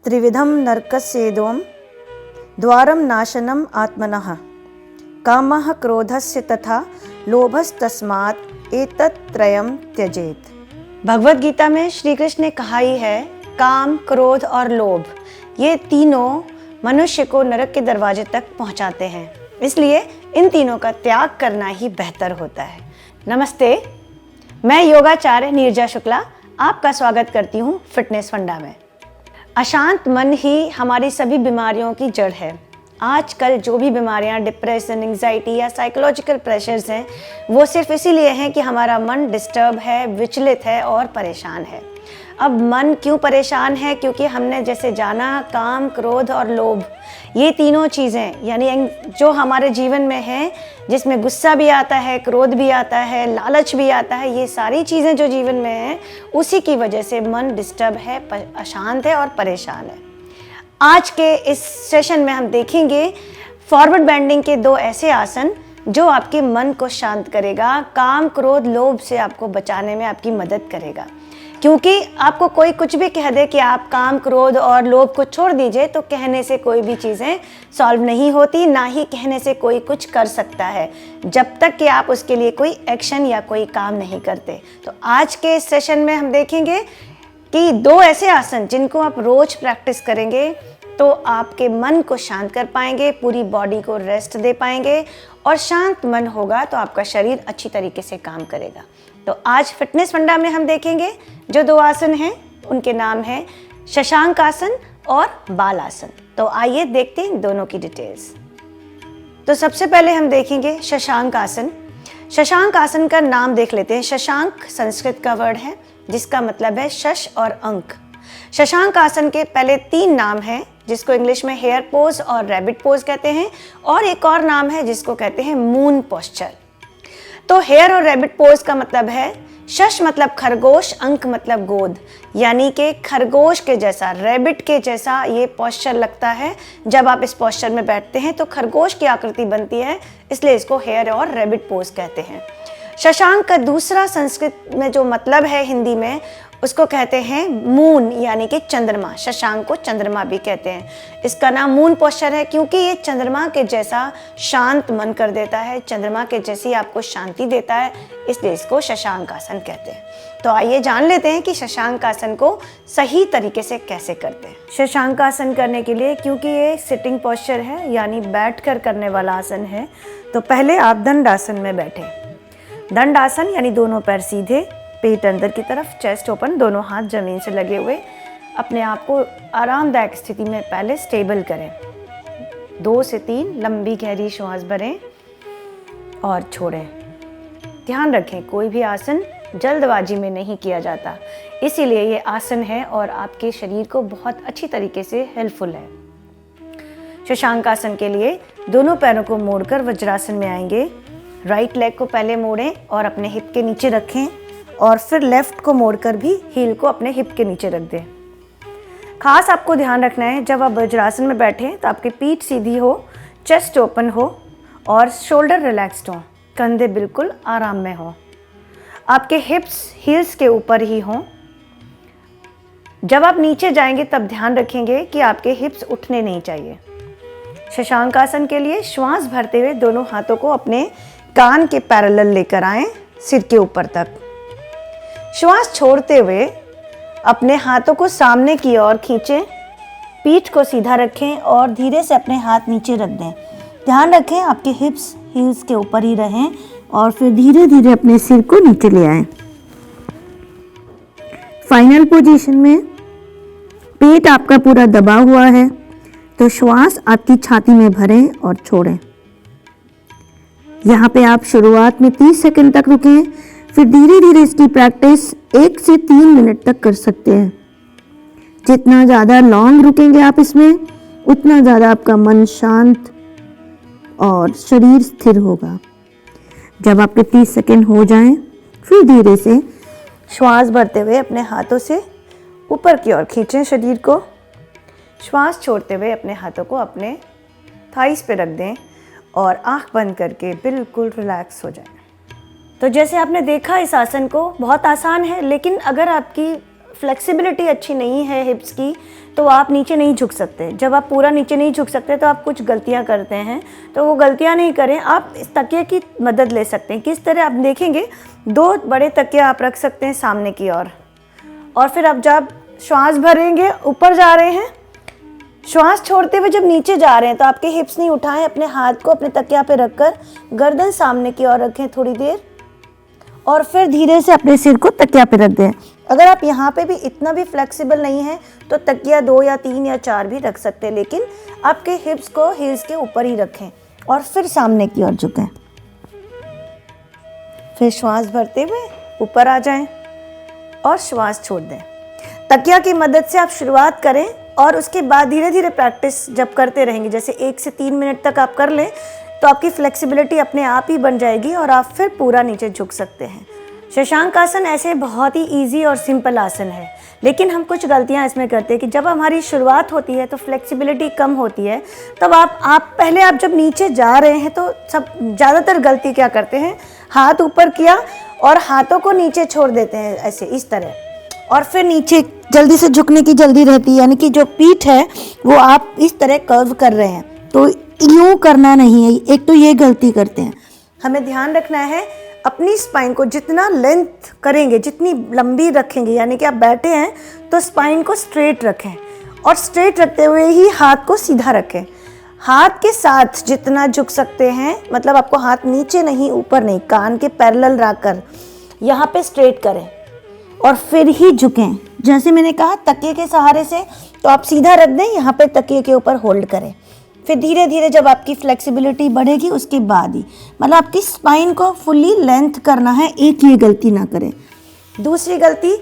त्रिविधं नरकस्येदोम द्वारम नाशनम आत्मनः कामः क्रोधस्य तथा लोभस्तस्मात् एतत्त्रयम् त्यजेत। भगवत गीता में श्री कृष्ण ने कहा ही है, काम, क्रोध और लोभ ये तीनों मनुष्य को नरक के दरवाजे तक पहुंचाते हैं, इसलिए इन तीनों का त्याग करना ही बेहतर होता है। नमस्ते, मैं योगाचार्य नीरजा शुक्ला आपका स्वागत करती हूँ फिटनेस फंडा में। अशांत मन ही हमारी सभी बीमारियों की जड़ है। आजकल जो भी बीमारियां, डिप्रेशन, एंग्जाइटी या साइकोलॉजिकल प्रेशर्स हैं, वो सिर्फ इसीलिए हैं कि हमारा मन डिस्टर्ब है, विचलित है और परेशान है। अब मन क्यों परेशान है? क्योंकि हमने जैसे जाना, काम, क्रोध और लोभ ये तीनों चीज़ें यानी जो हमारे जीवन में हैं, जिसमें गुस्सा भी आता है, क्रोध भी आता है, लालच भी आता है, ये सारी चीज़ें जो जीवन में हैं, उसी की वजह से मन डिस्टर्ब है, अशांत है और परेशान है। आज के इस सेशन में हम देखेंगे फॉरवर्ड बेंडिंग के 2 ऐसे आसन जो आपके मन को शांत करेगा, काम, क्रोध, लोभ से आपको बचाने में आपकी मदद करेगा। क्योंकि आपको कोई कुछ भी कह दे कि आप काम, क्रोध और लोभ को छोड़ दीजिए, तो कहने से कोई भी चीज़ें सॉल्व नहीं होती, ना ही कहने से कोई कुछ कर सकता है, जब तक कि आप उसके लिए कोई एक्शन या कोई काम नहीं करते। तो आज के इस सेशन में हम देखेंगे कि 2 ऐसे आसन जिनको आप रोज प्रैक्टिस करेंगे तो आपके मन को शांत कर पाएंगे, पूरी बॉडी को रेस्ट दे पाएंगे, और शांत मन होगा तो आपका शरीर अच्छी तरीके से काम करेगा। तो आज फिटनेस फंडा में हम देखेंगे जो 2 आसन हैं, उनके नाम हैं शशांक आसन और बाल आसन। तो आइए देखते हैं दोनों की डिटेल्स। तो सबसे पहले हम देखेंगे शशांक आसन। शशांक आसन का नाम देख लेते हैं। शशांक संस्कृत का वर्ड है जिसका मतलब है शश और अंक। शशांक आसन के पहले 3 नाम हैं, जिसको इंग्लिश में हेयर पोज और रैबिट पोज कहते हैं, और एक और नाम है जिसको कहते हैं मून पोस्चर। तो हेयर और रैबिट पोज का मतलब है, शश मतलब खरगोश, अंक मतलब गोद, यानी कि खरगोश के जैसा, रैबिट के जैसा ये पोस्चर लगता है। जब आप इस पोस्चर में बैठते हैं तो खरगोश की आकृति बनती है, इसलिए इसको हेयर और रैबिट पोज कहते हैं। शशांक का दूसरा संस्कृत में जो मतलब है हिंदी में, उसको कहते हैं मून, यानी कि चंद्रमा। शशांक को चंद्रमा भी कहते हैं। इसका नाम मून पोस्चर है क्योंकि ये चंद्रमा के जैसा शांत मन कर देता है, चंद्रमा के जैसी आपको शांति देता है, इसलिए इसको शशांक आसन कहते हैं। तो आइए जान लेते हैं कि शशांक आसन को सही तरीके से कैसे करते हैं। शशांक आसन करने के लिए, क्योंकि ये सिटिंग पोस्चर है यानी बैठ कर करने वाला आसन है, तो पहले आप दंड आसन में बैठें। दंड आसन यानी दोनों पैर सीधे, पेट अंदर की तरफ, चेस्ट ओपन, दोनों हाथ जमीन से लगे हुए। अपने आप को आरामदायक स्थिति में पहले स्टेबल करें। 2 से 3 लंबी गहरी श्वास भरें और छोड़ें। ध्यान रखें, कोई भी आसन जल्दबाजी में नहीं किया जाता, इसीलिए ये आसन है और आपके शरीर को बहुत अच्छी तरीके से हेल्पफुल है। शशांक आसन के लिए दोनों पैरों को मोड़कर वज्रासन में आएंगे। राइट लेग को पहले मोड़ें और अपने हिप के नीचे रखें, और फिर लेफ्ट को मोड़कर भी हील को अपने हिप के नीचे रख दें। खास आपको ध्यान रखना है, जब आप वज्रासन में बैठें तो आपकी पीठ सीधी हो, चेस्ट ओपन हो और शोल्डर रिलैक्स्ड हो, कंधे बिल्कुल आराम में हो, आपके हिप्स हील्स के ऊपर ही हों। जब आप नीचे जाएंगे तब ध्यान रखेंगे कि आपके हिप्स उठने नहीं चाहिए। शशांक आसन के लिए श्वास भरते हुए दोनों हाथों को अपने कान के पैरेलल लेकर आएं, सिर के ऊपर तक। श्वास छोड़ते हुए अपने हाथों को सामने की ओर खींचें, पीठ को सीधा रखें और धीरे से अपने हाथ नीचे रख दें। ध्यान रखें आपके हिप्स हील्स के ऊपर ही रहें, और फिर धीरे धीरे अपने सिर को नीचे ले आएं। फाइनल पोजीशन में पेट आपका पूरा दबा हुआ है, तो श्वास आपकी छाती में भरें और छोड़ें। यहाँ पे आप शुरुआत में 30 सेकंड तक रुकें, फिर धीरे धीरे इसकी प्रैक्टिस 1 से 3 मिनट तक कर सकते हैं। जितना ज़्यादा लॉन्ग रुकेंगे आप इसमें, उतना ज़्यादा आपका मन शांत और शरीर स्थिर होगा। जब आपके 30 सेकंड हो जाएं, फिर धीरे से श्वास भरते हुए अपने हाथों से ऊपर की ओर खींचें शरीर को। श्वास छोड़ते हुए अपने हाथों को अपने थाइस पे रख दें और आंख बंद करके बिल्कुल रिलैक्स हो जाएं। तो जैसे आपने देखा, इस आसन को बहुत आसान है, लेकिन अगर आपकी फ्लेक्सिबिलिटी अच्छी नहीं है हिप्स की तो आप नीचे नहीं झुक सकते। जब आप पूरा नीचे नहीं झुक सकते तो आप कुछ गलतियां करते हैं, तो वो गलतियां नहीं करें। आप इस तकिए की मदद ले सकते हैं। किस तरह आप देखेंगे, 2 बड़े तकिया आप रख सकते हैं सामने की ओर, और फिर आप जब श्वास भरेंगे ऊपर जा रहे हैं, श्वास छोड़ते हुए जब नीचे जा रहे हैं तो आपके हिप्स नहीं उठाएं, अपने हाथ को अपने तकिया पे रखकर गर्दन सामने की ओर रखें थोड़ी देर, और फिर धीरे से अपने सिर को तकिया पे रख दें। अगर आप यहाँ पे भी इतना भी फ्लेक्सिबल नहीं है तो तकिया 2 या 3 या 4 भी रख सकते हैं, लेकिन आपके हिप्स को हील्स के ऊपर ही रखें और फिर सामने की ओर झुकें। फिर श्वास भरते हुए ऊपर आ जाएं और श्वास छोड़ दें। तकिया की मदद से आप शुरुआत करें और उसके बाद धीरे धीरे प्रैक्टिस जब करते रहेंगे, जैसे 1 से 3 मिनट तक आप कर लें तो आपकी फ्लेक्सिबिलिटी अपने आप ही बन जाएगी और आप फिर पूरा नीचे झुक सकते हैं। शशांक आसन ऐसे बहुत ही इजी और सिंपल आसन है, लेकिन हम कुछ गलतियां इसमें करते हैं कि जब हमारी शुरुआत होती है तो फ्लेक्सिबिलिटी कम होती है। तब आप पहले आप जब नीचे जा रहे हैं तो सब ज़्यादातर गलती क्या करते हैं, हाथ ऊपर किया और हाथों को नीचे छोड़ देते हैं ऐसे इस तरह, और फिर नीचे जल्दी से झुकने की जल्दी रहती है, यानी कि जो पीठ है वो आप इस तरह कर्व कर रहे हैं, तो यूँ करना नहीं है। एक तो ये गलती करते हैं। हमें ध्यान रखना है अपनी स्पाइन को जितना लेंथ करेंगे, जितनी लंबी रखेंगे, यानी कि आप बैठे हैं तो स्पाइन को स्ट्रेट रखें और स्ट्रेट रखते हुए ही हाथ को सीधा रखें। हाथ के साथ जितना झुक सकते हैं, मतलब आपको हाथ नीचे नहीं ऊपर नहीं, कान के पैरेलल रखकर यहाँ पे स्ट्रेट करें और फिर ही झुकें। जैसे मैंने कहा तकिए के सहारे से, तो आप सीधा रख दें, यहाँ पे तकिए के ऊपर होल्ड करें। फिर धीरे धीरे जब आपकी फ्लेक्सिबिलिटी बढ़ेगी उसके बाद ही, मतलब आपकी स्पाइन को फुल्ली लेंथ करना है, एक ये गलती ना करें। दूसरी गलती,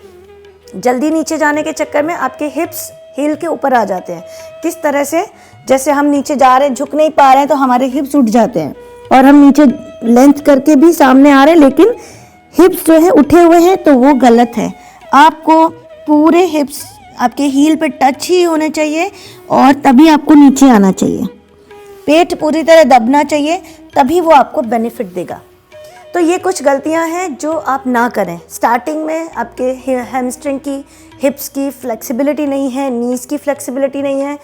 जल्दी नीचे जाने के चक्कर में आपके हिप्स हील के ऊपर आ जाते हैं। किस तरह से, जैसे हम नीचे जा रहे हैं, झुक नहीं पा रहे हैं तो हमारे हिप्स उठ जाते हैं और हम नीचे लेंथ करके भी सामने आ रहे हैं लेकिन हिप्स जो है उठे हुए हैं, तो वो गलत है। आपको पूरे हिप्स आपके हील पे टच ही होने चाहिए और तभी आपको नीचे आना चाहिए। पेट पूरी तरह दबना चाहिए, तभी वो आपको बेनिफिट देगा। तो ये कुछ गलतियां हैं जो आप ना करें। स्टार्टिंग में आपके हैमस्ट्रिंग की, हिप्स की फ्लेक्सिबिलिटी नहीं है, नीज की फ्लेक्सिबिलिटी नहीं है,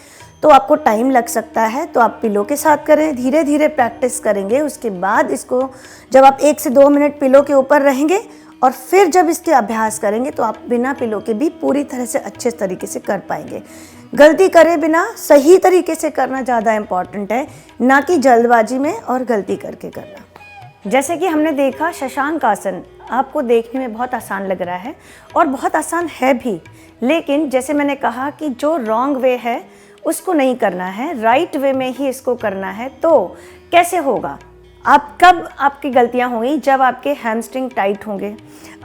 तो आपको टाइम लग सकता है। तो आप पिलो के साथ करें, धीरे धीरे प्रैक्टिस करेंगे। उसके बाद इसको जब आप 1 से 2 मिनट पिलो के ऊपर रहेंगे और फिर जब इसके अभ्यास करेंगे तो आप बिना पिलो के भी पूरी तरह से अच्छे तरीके से कर पाएंगे। गलती करे बिना सही तरीके से करना ज़्यादा इम्पॉर्टेंट है, ना कि जल्दबाजी में और गलती करके करना। जैसे कि हमने देखा, शशांक आसन आपको देखने में बहुत आसान लग रहा है और बहुत आसान है भी, लेकिन जैसे मैंने कहा कि जो रॉन्ग वे है उसको नहीं करना है, राइट वे में ही इसको करना है। तो कैसे होगा? आप कब आपकी गलतियां होंगी? जब आपके हैमस्ट्रिंग टाइट होंगे,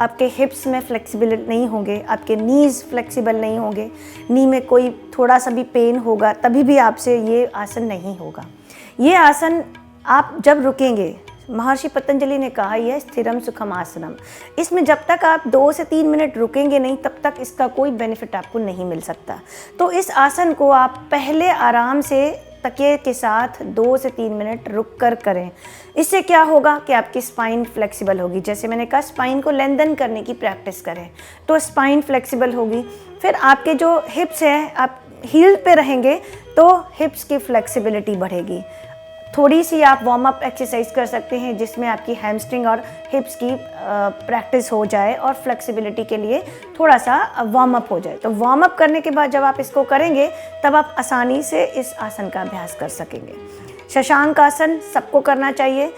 आपके हिप्स में फ्लेक्सिबल नहीं होंगे, आपके नीज़ फ्लेक्सिबल नहीं होंगे, नी में कोई थोड़ा सा भी पेन होगा, तभी भी आपसे ये आसन नहीं होगा। ये आसन आप जब रुकेंगे, महर्षि पतंजलि ने कहा यह स्थिरम सुखम आसनम, इसमें जब तक आप 2 से 3 मिनट रुकेंगे नहीं तब तक इसका कोई बेनिफिट आपको नहीं मिल सकता। तो इस आसन को आप पहले आराम से तकिए के साथ 2 से 3 मिनट रुक कर करें। इससे क्या होगा कि आपकी स्पाइन फ्लेक्सिबल होगी। जैसे मैंने कहा, स्पाइन को लेंथन करने की प्रैक्टिस करें तो स्पाइन फ्लेक्सिबल होगी। फिर आपके जो हिप्स हैं, आप हील पे रहेंगे तो हिप्स की फ्लेक्सिबिलिटी बढ़ेगी। थोड़ी सी आप वार्म अप एक्सरसाइज कर सकते हैं जिसमें आपकी हैमस्ट्रिंग और हिप्स की प्रैक्टिस हो जाए और फ्लेक्सिबिलिटी के लिए थोड़ा सा वार्म अप हो जाए। तो वार्म अप करने के बाद जब आप इसको करेंगे तब आप आसानी से इस आसन का अभ्यास कर सकेंगे। शशांक आसन सबको करना चाहिए।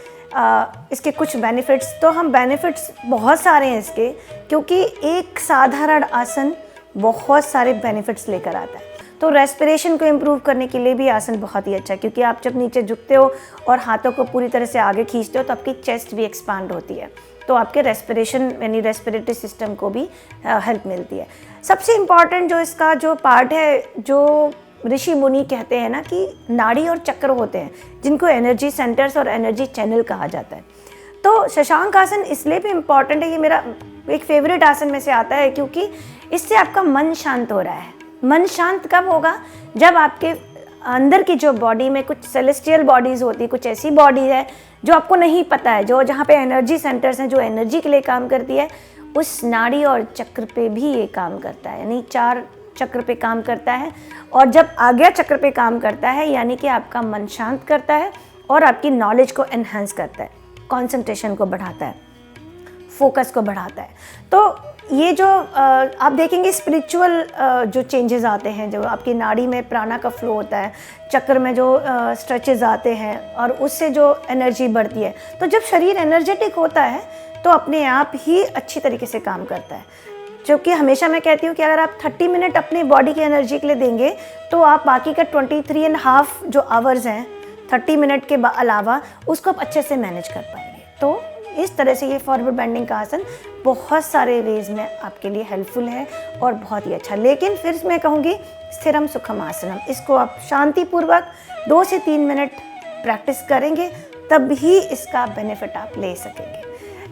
इसके कुछ बेनिफिट्स, तो हम बेनिफिट्स बहुत सारे हैं इसके, क्योंकि एक साधारण आसन बहुत सारे बेनिफिट्स लेकर आता है। तो रेस्पिरेशन को इम्प्रूव करने के लिए भी आसन बहुत ही अच्छा है, क्योंकि आप जब नीचे झुकते हो और हाथों को पूरी तरह से आगे खींचते हो तो आपकी चेस्ट भी एक्सपांड होती है, तो आपके रेस्पिरेशन यानी रेस्पिरेटरी सिस्टम को भी हेल्प मिलती है। सबसे इम्पॉर्टेंट जो इसका जो पार्ट है, जो ऋषि मुनि कहते हैं ना कि नाड़ी और चक्र होते हैं, जिनको एनर्जी सेंटर्स और एनर्जी चैनल कहा जाता है। तो शशांक आसन इसलिए भी इम्पॉर्टेंट है, ये मेरा एक फेवरेट आसन में से आता है, क्योंकि इससे आपका मन शांत हो रहा है। मन शांत कब होगा? जब आपके अंदर की जो बॉडी में कुछ सेलेस्टियल बॉडीज़ होती है, कुछ ऐसी बॉडी है जो आपको नहीं पता है, जो जहाँ पे एनर्जी सेंटर्स हैं, जो एनर्जी के लिए काम करती है, उस नाड़ी और चक्र पे भी ये काम करता है, यानी 4 चक्र पे काम करता है। और जब आज्ञा चक्र पे काम करता है यानी कि आपका मन शांत करता है और आपकी नॉलेज को एनहांस करता है, कंसंट्रेशन को बढ़ाता है, फोकस को बढ़ाता है। तो ये जो आप देखेंगे स्पिरिचुअल जो चेंजेस आते हैं, जो आपकी नाड़ी में प्राणा का फ्लो होता है, चक्र में जो स्ट्रेचेस आते हैं और उससे जो एनर्जी बढ़ती है, तो जब शरीर एनर्जेटिक होता है तो अपने आप ही अच्छी तरीके से काम करता है। क्योंकि हमेशा मैं कहती हूँ कि अगर आप 30 मिनट अपनी बॉडी की एनर्जी के लिए देंगे तो आप बाकी का 23.5 जो आवर्स हैं 30 मिनट के अलावा उसको आप अच्छे से मैनेज कर पाएंगे। तो इस तरह से ये फॉरवर्ड बेंडिंग का आसन बहुत सारे वेज में आपके लिए हेल्पफुल है और बहुत ही अच्छा। लेकिन फिर मैं कहूँगी स्थिरम सुखम आसनम, इसको आप शांतिपूर्वक 2 से 3 मिनट प्रैक्टिस करेंगे तब ही इसका बेनिफिट आप ले सकेंगे।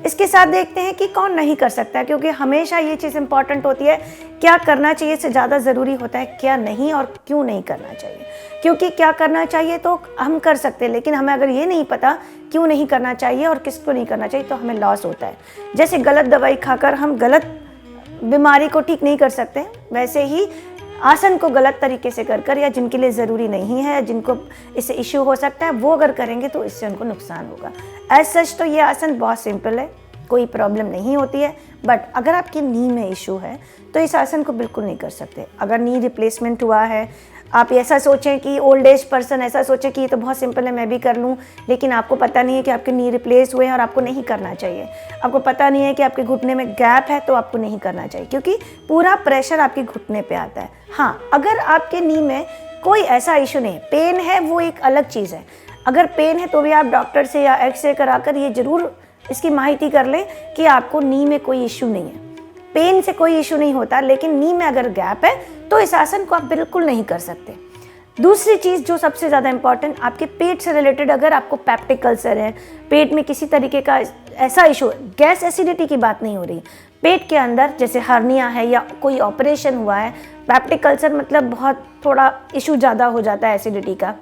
इसके साथ देखते हैं कि कौन नहीं कर सकता है, क्योंकि हमेशा ये चीज़ इंपॉर्टेंट होती है, क्या करना चाहिए से ज़्यादा ज़रूरी होता है क्या नहीं और क्यों नहीं करना चाहिए। क्योंकि क्या करना चाहिए तो हम कर सकते हैं, लेकिन हमें अगर ये नहीं पता क्यों नहीं करना चाहिए और किसको नहीं करना चाहिए तो हमें लॉस होता है। जैसे गलत दवाई खाकर हम गलत बीमारी को ठीक नहीं कर सकते, वैसे ही आसन को गलत तरीके से कर या जिनके लिए ज़रूरी नहीं है, जिनको इससे इश्यू हो सकता है, वो अगर करेंगे तो इससे उनको नुकसान होगा। एज सच तो ये आसन बहुत सिंपल है, कोई प्रॉब्लम नहीं होती है। बट अगर आपकी नी में इशू है तो इस आसन को बिल्कुल नहीं कर सकते। अगर नी रिप्लेसमेंट हुआ है, आप ऐसा सोचें कि ओल्ड एज पर्सन ऐसा सोचे कि ये तो बहुत सिंपल है मैं भी कर लूँ, लेकिन आपको पता नहीं है कि आपके नी रिप्लेस हुए हैं और आपको नहीं करना चाहिए। आपको पता नहीं है कि आपके घुटने में गैप है तो आपको नहीं करना चाहिए, क्योंकि पूरा प्रेशर आपके घुटने पे आता है। हाँ, अगर आपके नी में कोई ऐसा इशू नहीं है, पेन है वो एक अलग चीज़ है। अगर पेन है तो भी आप डॉक्टर से या एक्सरे कराकर ये ज़रूर इसकी माहिती कर लें कि आपको नी में कोई इशू नहीं है। पेन से कोई इशू नहीं होता, लेकिन नी में अगर गैप है तो इस आसन को आप बिल्कुल नहीं कर सकते। दूसरी चीज़ जो सबसे ज़्यादा इंपॉर्टेंट, आपके पेट से रिलेटेड अगर आपको पेप्टिक अल्सर है, पेट में किसी तरीके का ऐसा इशू, गैस एसिडिटी की बात नहीं हो रही, पेट के अंदर जैसे हर्निया है या कोई ऑपरेशन हुआ है, पेप्टिक अल्सर मतलब बहुत थोड़ा इशू ज़्यादा हो जाता है एसिडिटी का,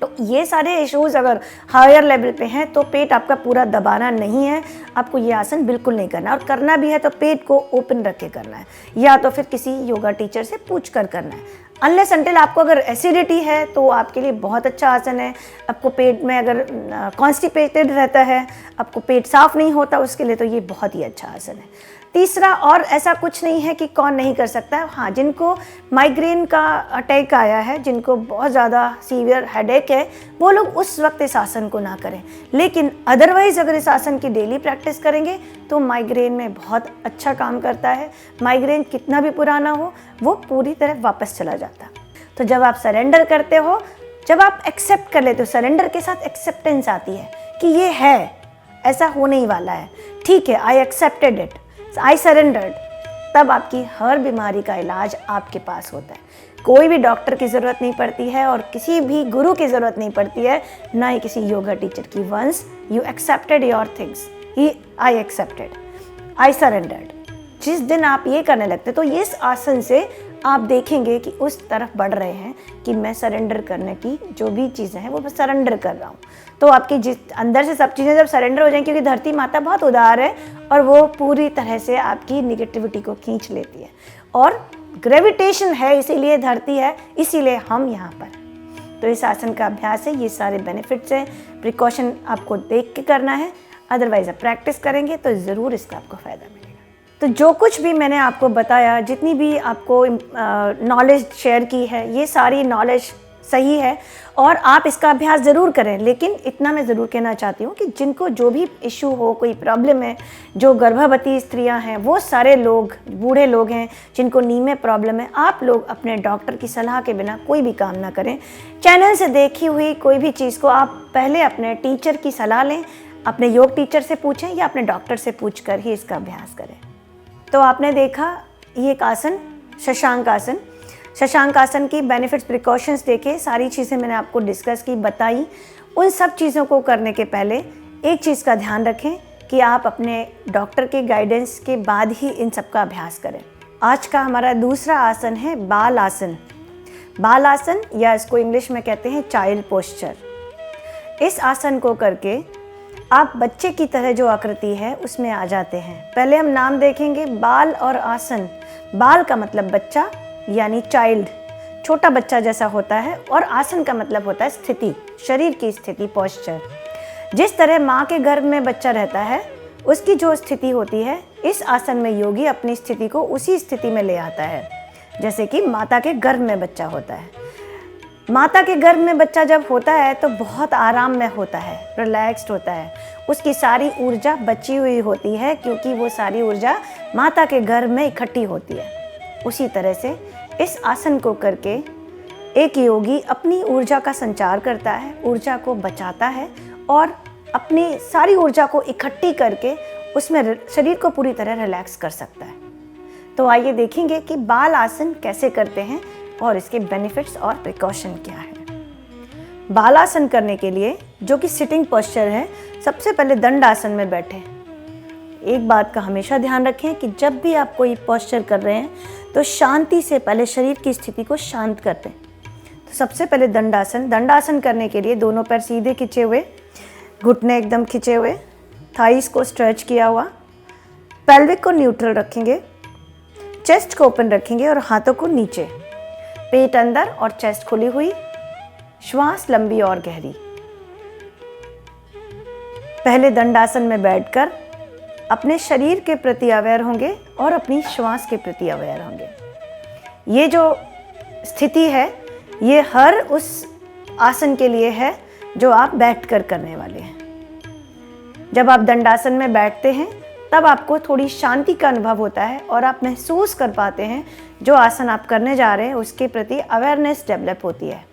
तो ये सारे इश्यूज़ अगर हायर लेवल पे हैं तो पेट आपका पूरा दबाना नहीं है, आपको ये आसन बिल्कुल नहीं करना। और करना भी है तो पेट को ओपन रख के करना है, या तो फिर किसी योगा टीचर से पूछ कर करना है। अनलेस अंटिल आपको अगर एसिडिटी है तो आपके लिए बहुत अच्छा आसन है। आपको पेट में अगर कॉन्स्टिपेटेड रहता है, आपको पेट साफ नहीं होता, उसके लिए तो ये बहुत ही अच्छा आसन है। तीसरा, और ऐसा कुछ नहीं है कि कौन नहीं कर सकता है। हाँ, जिनको माइग्रेन का अटैक आया है, जिनको बहुत ज़्यादा सीवियर हेडेक है, वो लोग उस वक्त इस आसन को ना करें। लेकिन अदरवाइज़ अगर इस आसन की डेली प्रैक्टिस करेंगे तो माइग्रेन में बहुत अच्छा काम करता है। माइग्रेन कितना भी पुराना हो वो पूरी तरह वापस चला जाता है। तो जब आप सरेंडर करते हो, जब आप एक्सेप्ट कर लेते हो, सरेंडर के साथ एक्सेप्टेंस आती है कि ये है, ऐसा होने ही वाला है, ठीक है, I accepted it, I surrendered, तब आपकी हर बीमारी का इलाज आपके पास होता है। कोई भी डॉक्टर की ज़रूरत नहीं पड़ती है और किसी भी गुरु की ज़रूरत नहीं पड़ती है, ना ही किसी योगा टीचर की। Once you accepted your things, I accepted, I surrendered, जिस दिन आप ये करने लगते तो इस आसन से आप देखेंगे कि उस तरफ बढ़ रहे हैं कि मैं सरेंडर करने की जो भी चीज़ें हैं वो मैं सरेंडर कर रहा हूँ। तो आपकी जिस अंदर से सब चीज़ें जब सरेंडर हो जाएंगी, क्योंकि धरती माता बहुत उदार है और वो पूरी तरह से आपकी निगेटिविटी को खींच लेती है, और ग्रेविटेशन है, इसीलिए धरती है, इसीलिए हम यहाँ पर। तो इस आसन का अभ्यास है, ये सारे बेनिफिट्स हैं। प्रिकॉशन आपको देख के करना है, अदरवाइज आप प्रैक्टिस करेंगे तो ज़रूर इसका आपको फ़ायदा मिलेगा। तो जो कुछ भी मैंने आपको बताया, जितनी भी आपको नॉलेज शेयर की है, ये सारी नॉलेज सही है और आप इसका अभ्यास ज़रूर करें। लेकिन इतना मैं ज़रूर कहना चाहती हूँ कि जिनको जो भी इशू हो, कोई प्रॉब्लम है, जो गर्भवती स्त्रियाँ हैं, वो सारे लोग, बूढ़े लोग हैं जिनको नी में प्रॉब्लम है, आप लोग अपने डॉक्टर की सलाह के बिना कोई भी काम ना करें। चैनल से देखी हुई कोई भी चीज़ को आप पहले अपने टीचर की सलाह लें, अपने योग टीचर से पूछें या अपने डॉक्टर से पूछ कर ही इसका अभ्यास करें। तो आपने देखा ये एक आसन, शशांक आसन। शशांक आसन की बेनिफिट्स, प्रिकॉशंस देखे, सारी चीज़ें मैंने आपको डिस्कस की, बताई। उन सब चीज़ों को करने के पहले एक चीज़ का ध्यान रखें कि आप अपने डॉक्टर के गाइडेंस के बाद ही इन सब का अभ्यास करें। आज का हमारा दूसरा आसन है बाल आसन। बाल आसन, या इसको इंग्लिश में कहते हैं चाइल्ड पोस्चर। इस आसन को करके आप बच्चे की तरह जो आकृति है उसमें आ जाते हैं। पहले हम नाम देखेंगे बाल और आसन। बाल का मतलब बच्चा यानी चाइल्ड, छोटा बच्चा जैसा होता है, और आसन का मतलब होता है स्थिति, शरीर की स्थिति, पोस्चर। जिस तरह माँ के गर्भ में बच्चा रहता है उसकी जो स्थिति होती है, इस आसन में योगी अपनी स्थिति को उसी स्थिति में ले आता है, जैसे कि माता के गर्भ में बच्चा होता है। माता के गर्भ में बच्चा जब होता है तो बहुत आराम में होता है, रिलैक्स्ड होता है, उसकी सारी ऊर्जा बची हुई होती है, क्योंकि वो सारी ऊर्जा माता के गर्भ में इकट्ठी होती है। उसी तरह से इस आसन को करके एक योगी अपनी ऊर्जा का संचार करता है, ऊर्जा को बचाता है और अपनी सारी ऊर्जा को इकट्ठी करके उसमें शरीर को पूरी तरह रिलैक्स कर सकता है। तो आइए देखेंगे कि बाल आसन कैसे करते हैं और इसके बेनिफिट्स और प्रिकॉशन क्या है। बाल आसन करने के लिए, जो कि सिटिंग पोस्चर है, सबसे पहले दंड आसन में बैठें। एक बात का हमेशा ध्यान रखें कि जब भी आप कोई पोस्चर कर रहे हैं तो शांति से पहले शरीर की स्थिति को शांत कर दें। तो सबसे पहले दंडासन। दंडासन करने के लिए दोनों पैर सीधे खिंचे हुए, घुटने एकदम खिंचे हुए, थाइस को स्ट्रेच किया हुआ, पेल्विक को न्यूट्रल रखेंगे, चेस्ट को ओपन रखेंगे और हाथों को नीचे, पेट अंदर और चेस्ट खुली हुई, श्वास लंबी और गहरी। पहले दंडासन में बैठकर अपने शरीर के प्रति अवेयर होंगे और अपनी श्वास के प्रति अवेयर होंगे। ये जो स्थिति है ये हर उस आसन के लिए है जो आप बैठकर करने वाले हैं। जब आप दंडासन में बैठते हैं तब आपको थोड़ी शांति का अनुभव होता है और आप महसूस कर पाते हैं जो आसन आप करने जा रहे हैं उसके प्रति अवेयरनेस डेवलप होती है।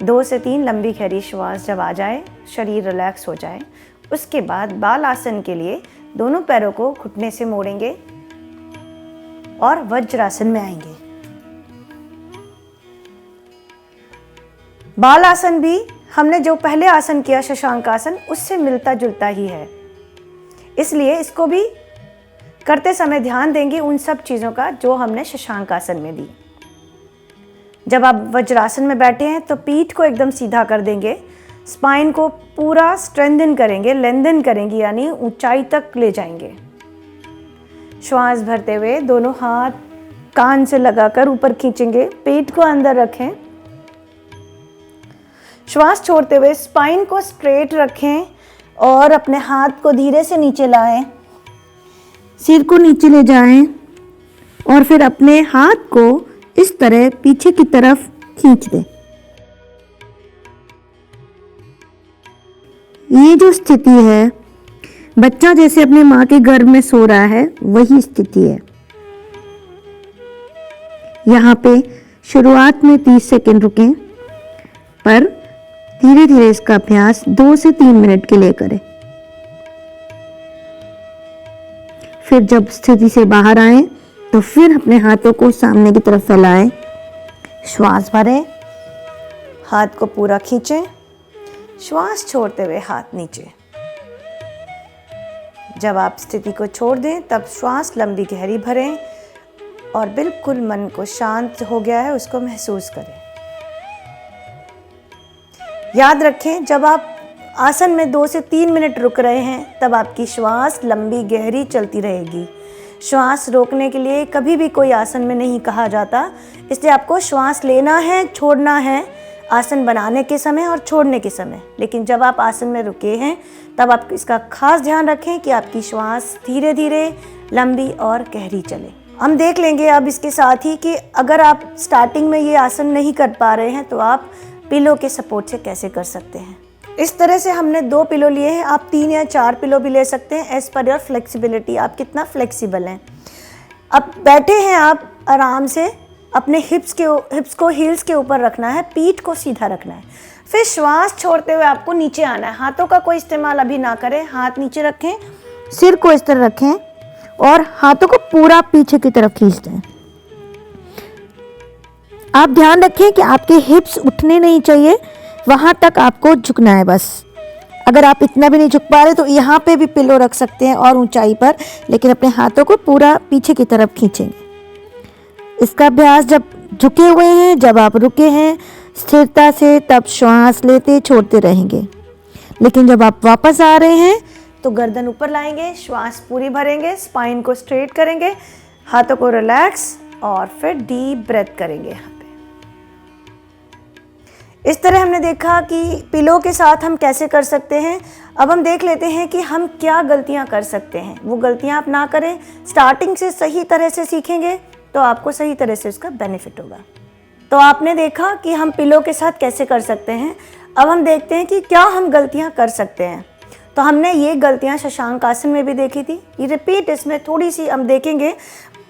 2 से 3 लंबी गहरी श्वास जब आ जाए, शरीर रिलैक्स हो जाए, उसके बाद बाल आसन के लिए दोनों पैरों को घुटने से मोड़ेंगे और वज्रासन में आएंगे। बाल आसन भी हमने जो पहले आसन किया शशांक आसन, उससे मिलता जुलता ही है, इसलिए इसको भी करते समय ध्यान देंगे उन सब चीज़ों का जो हमने शशांक आसन में दी। जब आप वज्रासन में बैठे हैं तो पीठ को एकदम सीधा कर देंगे, स्पाइन को पूरा स्ट्रेंथन करेंगे, लेंथन करेंगे, यानी ऊंचाई तक ले जाएंगे। श्वास भरते हुए दोनों हाथ कान से लगाकर ऊपर खींचेंगे, पेट को अंदर रखें। श्वास छोड़ते हुए स्पाइन को स्ट्रेट रखें और अपने हाथ को धीरे से नीचे लाएं, सिर को नीचे ले जाएं और फिर अपने हाथ को इस तरह पीछे की तरफ खींच दें। ये जो स्थिति है, बच्चा जैसे अपने माँ के गर्भ में सो रहा है, वही स्थिति है। यहाँ पे शुरुआत में 30 सेकंड रुकें, पर धीरे धीरे इसका अभ्यास 2 से 3 मिनट के लिए करें। फिर जब स्थिति से बाहर आए तो फिर अपने हाथों को सामने की तरफ फैलाएं, श्वास भरें, हाथ को पूरा खींचें, श्वास छोड़ते हुए हाथ नीचे। जब आप स्थिति को छोड़ दें तब श्वास लंबी गहरी भरें और बिल्कुल मन को शांत हो गया है उसको महसूस करें। याद रखें, जब आप आसन में 2 से 3 मिनट रुक रहे हैं तब आपकी श्वास लंबी गहरी चलती रहेगी। श्वास रोकने के लिए कभी भी कोई आसन में नहीं कहा जाता, इसलिए आपको श्वास लेना है, छोड़ना है आसन बनाने के समय और छोड़ने के समय। लेकिन जब आप आसन में रुके हैं तब आप इसका खास ध्यान रखें कि आपकी श्वास धीरे धीरे लंबी और गहरी चले। हम देख लेंगे अब इसके साथ ही कि अगर आप स्टार्टिंग में ये आसन नहीं कर पा रहे हैं तो आप पिलो के सपोर्ट से कैसे कर सकते हैं। इस तरह से हमने 2 पिलो लिए हैं, आप 3 या 4 पिलो भी ले सकते हैं, एज पर योर फ्लेक्सिबिलिटी, आप कितना फ्लेक्सिबल हैं। अब बैठे हैं आप आराम से, अपने हिप्स को हील्स के ऊपर रखना है, पीठ को सीधा रखना है। फिर श्वास छोड़ते हुए आपको नीचे आना है। हाथों का कोई इस्तेमाल अभी ना करें, हाथ नीचे रखें, सिर को इस तरह रखें और हाथों को पूरा पीछे की तरफ खींच दें। आप ध्यान रखें कि आपके हिप्स उठने नहीं चाहिए, वहां तक आपको झुकना है बस। अगर आप इतना भी नहीं झुक पा रहे तो यहाँ पे भी पिलो रख सकते हैं और ऊंचाई पर, लेकिन अपने हाथों को पूरा पीछे की तरफ खींचेंगे। इसका अभ्यास जब झुके हुए हैं, जब आप रुके हैं स्थिरता से, तब श्वास लेते छोड़ते रहेंगे। लेकिन जब आप वापस आ रहे हैं तो गर्दन ऊपर लाएंगे, श्वास पूरी भरेंगे, स्पाइन को स्ट्रेट करेंगे, हाथों को रिलैक्स और फिर डीप ब्रेथ करेंगे यहाँ पे। इस तरह हमने देखा कि पिलो के साथ हम कैसे कर सकते हैं। अब हम देख लेते हैं कि हम क्या गलतियां कर सकते हैं। वो गलतियां आप ना करें, स्टार्टिंग से सही तरह से सीखेंगे तो आपको सही तरह से उसका बेनिफिट होगा। तो आपने देखा कि हम पिलो के साथ कैसे कर सकते हैं। अब हम देखते हैं कि क्या हम गलतियां कर सकते हैं। तो हमने ये गलतियां शशांक आसन में भी देखी थी, ये रिपीट इसमें थोड़ी सी हम देखेंगे।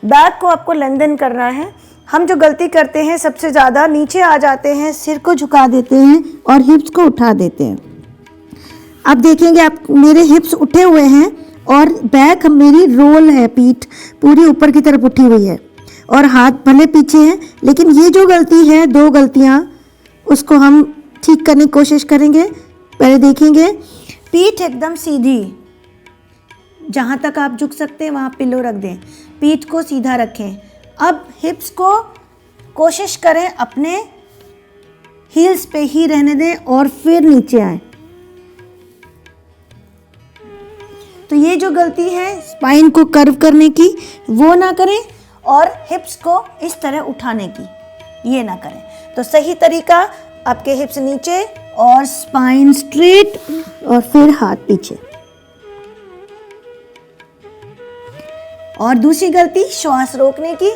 बैक को आपको लेंथन करना है। हम जो गलती करते हैं सबसे ज़्यादा नीचे आ जाते हैं, सिर को झुका देते हैं और हिप्स को उठा देते हैं। अब देखेंगे आप मेरे हिप्स उठे हुए हैं और बैक मेरी रोल है, पीठ पूरी ऊपर की तरफ उठी हुई है और हाथ भले पीछे हैं। लेकिन ये जो गलती है, दो गलतियां, उसको हम ठीक करने की कोशिश करेंगे। पहले देखेंगे पीठ एकदम सीधी, जहाँ तक आप झुक सकते हैं वहाँ पिलो रख दें, पीठ को सीधा रखें। अब हिप्स को कोशिश करें अपने हील्स पे ही रहने दें और फिर नीचे आए। तो ये जो गलती है स्पाइन को कर्व करने की, वो ना करें और हिप्स को इस तरह उठाने की, ये ना करें। तो सही तरीका आपके हिप्स नीचे और स्पाइन स्ट्रेट और फिर हाथ पीछे। और दूसरी गलती श्वास रोकने की,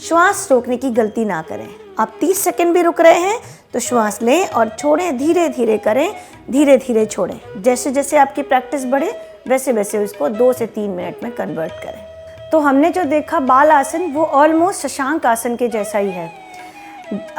श्वास रोकने की गलती ना करें। आप 30 सेकंड भी रुक रहे हैं तो श्वास लें और छोड़ें, धीरे धीरे करें, धीरे धीरे छोड़ें। जैसे जैसे आपकी प्रैक्टिस बढ़े वैसे वैसे उसको 2 से 3 मिनट में कन्वर्ट करें। तो हमने जो देखा बाल आसन, वो ऑलमोस्ट शशांक आसन के जैसा ही है।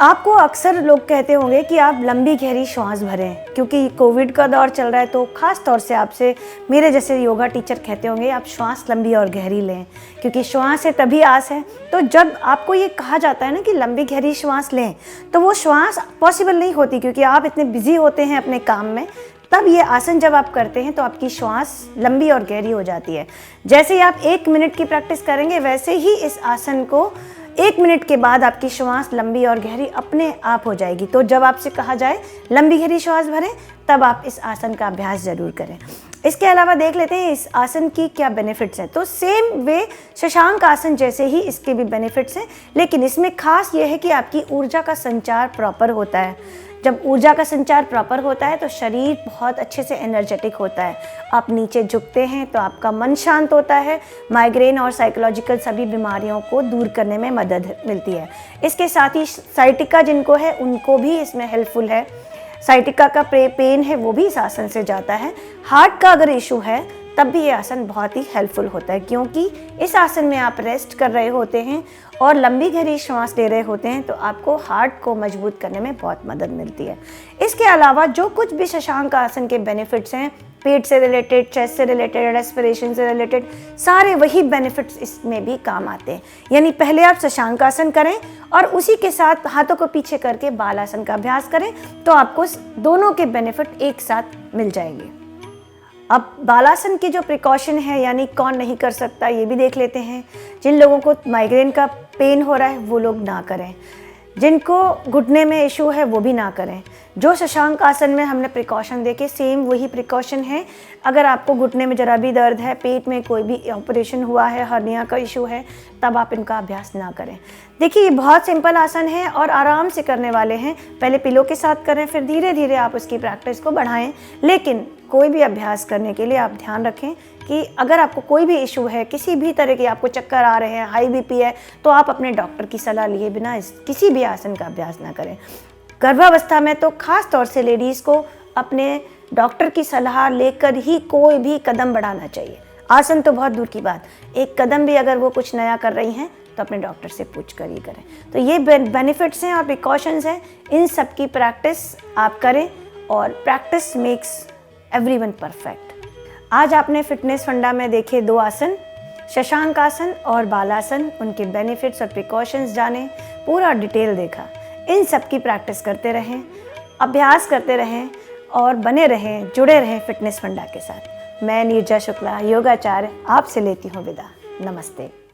आपको अक्सर लोग कहते होंगे कि आप लंबी गहरी श्वास भरें, क्योंकि कोविड का दौर चल रहा है तो ख़ास तौर से आपसे मेरे जैसे योगा टीचर कहते होंगे आप श्वास लंबी और गहरी लें, क्योंकि श्वास से तभी आस है। तो जब आपको ये कहा जाता है ना कि लंबी गहरी श्वास लें, तो वो श्वास पॉसिबल नहीं होती, क्योंकि आप इतने बिजी होते हैं अपने काम में। तब ये आसन जब आप करते हैं तो आपकी श्वास लंबी और गहरी हो जाती है। जैसे ही आप 1 मिनट की प्रैक्टिस करेंगे वैसे ही इस आसन को 1 मिनट के बाद आपकी श्वास लंबी और गहरी अपने आप हो जाएगी। तो जब आपसे कहा जाए लंबी गहरी श्वास भरें, तब आप इस आसन का अभ्यास ज़रूर करें। इसके अलावा देख लेते हैं इस आसन की क्या बेनिफिट्स हैं। तो सेम वे शशांक आसन जैसे ही इसके भी बेनिफिट्स हैं, लेकिन इसमें खास ये है कि आपकी ऊर्जा का संचार प्रॉपर होता है। जब ऊर्जा का संचार प्रॉपर होता है तो शरीर बहुत अच्छे से एनर्जेटिक होता है। आप नीचे झुकते हैं तो आपका मन शांत होता है। माइग्रेन और साइकोलॉजिकल सभी बीमारियों को दूर करने में मदद मिलती है। इसके साथ ही साइटिका जिनको है उनको भी इसमें हेल्पफुल है। साइटिका का पेन है वो भी इस आसन से जाता है। हार्ट का अगर इशू है तब भी ये आसन बहुत ही हेल्पफुल होता है, क्योंकि इस आसन में आप रेस्ट कर रहे होते हैं और लंबी गहरी श्वास ले रहे होते हैं, तो आपको हार्ट को मजबूत करने में बहुत मदद मिलती है। इसके अलावा जो कुछ भी शशांक आसन के बेनिफिट्स हैं, पेट से रिलेटेड, चेस्ट से रिलेटेड, रेस्पिरेशन से रिलेटेड, सारे वही बेनिफिट्स इसमें भी काम आते हैं। यानी पहले आप शशांक आसन करें और उसी के साथ हाथों को पीछे करके बालासन का अभ्यास करें, तो आपको दोनों के बेनिफिट एक साथ मिल जाएंगे। अब बालासन की जो प्रिकॉशन है, यानी कौन नहीं कर सकता, ये भी देख लेते हैं। जिन लोगों को माइग्रेन का पेन हो रहा है वो लोग ना करें, जिनको घुटने में इशू है वो भी ना करें। जो शशांक आसन में हमने प्रिकॉशन देखे सेम वही प्रिकॉशन है। अगर आपको घुटने में जरा भी दर्द है, पेट में कोई भी ऑपरेशन हुआ है, हर्निया का इशू है, तब आप इनका अभ्यास ना करें। देखिए ये बहुत सिंपल आसन है और आराम से करने वाले हैं। पहले पिलो के साथ करें, फिर धीरे धीरे आप उसकी प्रैक्टिस को बढ़ाएं। लेकिन कोई भी अभ्यास करने के लिए आप ध्यान रखें कि अगर आपको कोई भी इशू है, किसी भी तरह के आपको चक्कर आ रहे हैं, हाई बीपी है, तो आप अपने डॉक्टर की सलाह लिए बिना किसी भी आसन का अभ्यास ना करें। गर्भावस्था में तो खास तौर से लेडीज़ को अपने डॉक्टर की सलाह लेकर ही कोई भी कदम बढ़ाना चाहिए। आसन तो बहुत दूर की बात, एक कदम भी अगर वो कुछ नया कर रही हैं तो अपने डॉक्टर से पूछ कर ही करें। तो ये बेनिफिट्स हैं और प्रिकॉशंस हैं, इन सब की प्रैक्टिस आप करें और प्रैक्टिस मेक्स एवरीवन परफेक्ट। आज आपने फिटनेस फंडा में देखे 2 आसन, शशांक आसन और बालासन, उनके बेनिफिट्स और प्रिकॉशंस जाने, पूरा डिटेल देखा। इन सब की प्रैक्टिस करते रहें, अभ्यास करते रहें और बने रहें, जुड़े रहें फिटनेस फंडा के साथ। मैं नीरजा शुक्ला, योगाचार्य, आपसे लेती हूँ विदा। नमस्ते।